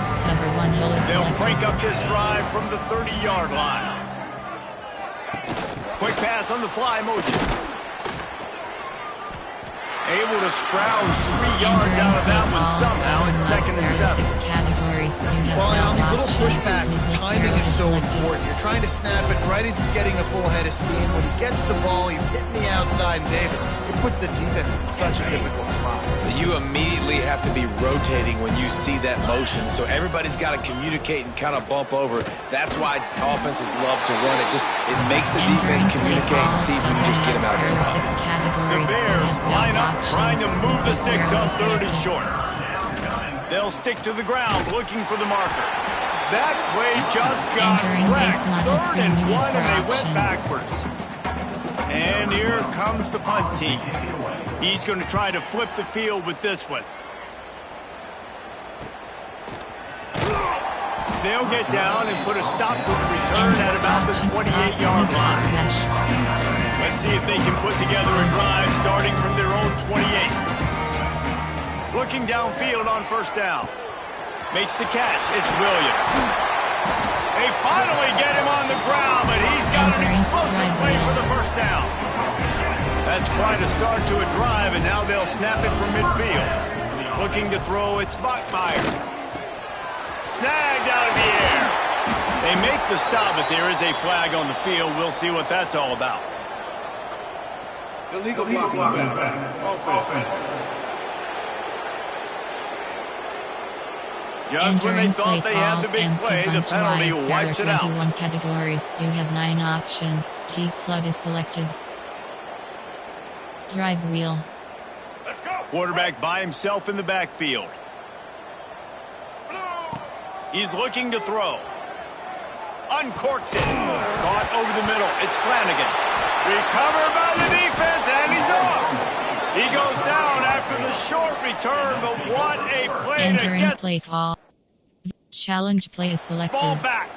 They'll crank up this drive from the 30-yard line. Quick pass on the fly motion. Able to scrounge 3 yards out of that one somehow. It's 2nd and 7. Well, on these little push passes, timing is so important. You're trying to snap it right as he's getting a full head of steam. When he gets the ball, he's hitting the outside, and David, it puts the defense in such a difficult spot. You immediately have to be rotating when you see that motion, so everybody's got to communicate and kind of bump over. That's why offenses love to run it. It makes the defense communicate and see if you can just get him out of his spot. The Bears line up trying to move the sticks on 3rd and short. They'll stick to the ground looking for the marker. That play just got wrecked. 3rd and 1, and they went backwards. And here comes the punt team. He's going to try to flip the field with this one. They'll get down and put a stop to the return at about the 28-yard line. Let's see if they can put together a drive starting from their own 28. Looking downfield on first down. Makes the catch. It's Williams. They finally get him on the ground, but he's got an explosive play for the first down. That's quite a start to a drive, and now they'll snap it from midfield. Looking to throw, it's Bachmeier. Snagged out of the air. They make the stop, but there is a flag on the field. We'll see what that's all about. Illegal block. Offense. Just when they thought they had the big play, the penalty wipes it out. There are 21 categories. You have 9 options. Deep flood is selected. Drive wheel. Let's go. Quarterback by himself in the backfield. He's looking to throw. Uncorks it. Caught over the middle. It's Flanagan. Recovered by the defense, and he's off. He goes down after the short return, but what a play to get. Play call. Challenge play is selected. Ball back.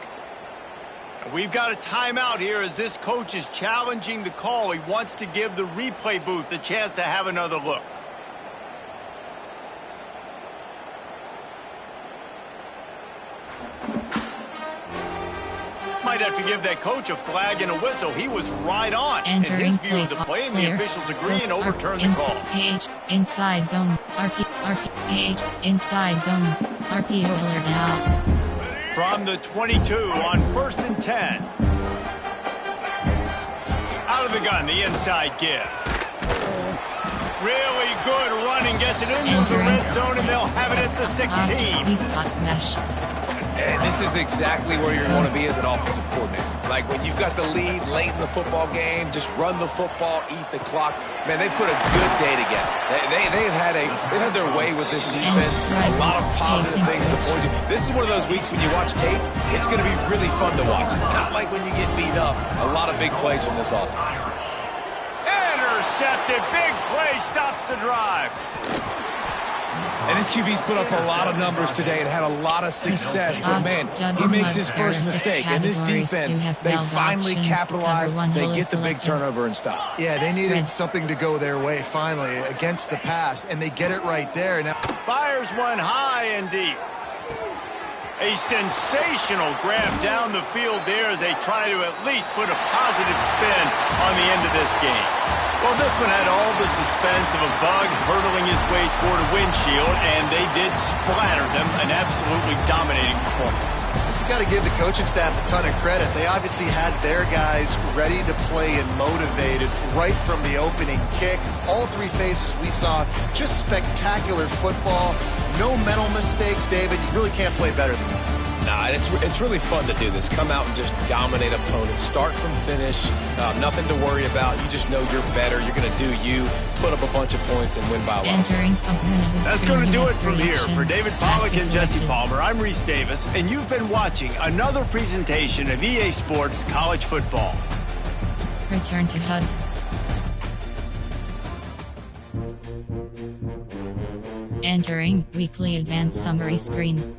We've got a timeout here as this coach is challenging the call. He wants to give the replay booth a chance to have another look. Might have to give that coach a flag and a whistle. He was right on. In his view of the play, and the officials agree and overturn the call. Page, inside zone, page, inside zone, RPO alert out. From the 22 on 1st and 10. Out of the gun, the inside give. Really good running, gets it into the red zone, and they'll have it at the 16. These spot smash. And this is exactly where you want to be as an offensive coordinator. Like when you've got the lead late in the football game, just run the football, eat the clock. Man, they put a good day together. They've had their way with this defense. A lot of positive things to point to. This is one of those weeks when you watch tape, it's going to be really fun to watch. Not like when you get beat up. A lot of big plays from this offense. Intercepted. Big play stops the drive. And his QB's put up a lot of numbers today and had a lot of success. But, man, he makes his first mistake. And this defense, they finally capitalize. They get the big turnover and stop. Yeah, they needed something to go their way, finally, against the pass. And they get it right there. Now fires one high and deep. A sensational grab down the field there as they try to at least put a positive spin on the end of this game. Well, this one had all the suspense of a bug hurtling his way toward a windshield, and they did splatter them. An absolutely dominating performance. You got to give the coaching staff a ton of credit. They obviously had their guys ready to play and motivated right from the opening kick. All 3 phases we saw, just spectacular football. No mental mistakes, David. You really can't play better than that. Nah, it's really fun to do this. Come out and just dominate opponents. Start from finish. Nothing to worry about. You just know you're better. You're going to do you. Put up a bunch of points and win by a lot. That's going to do it from here. For David Pollack and Jesse Palmer, I'm Reese Davis, and you've been watching another presentation of EA Sports College Football. Return to HUD. Entering weekly advanced summary screen.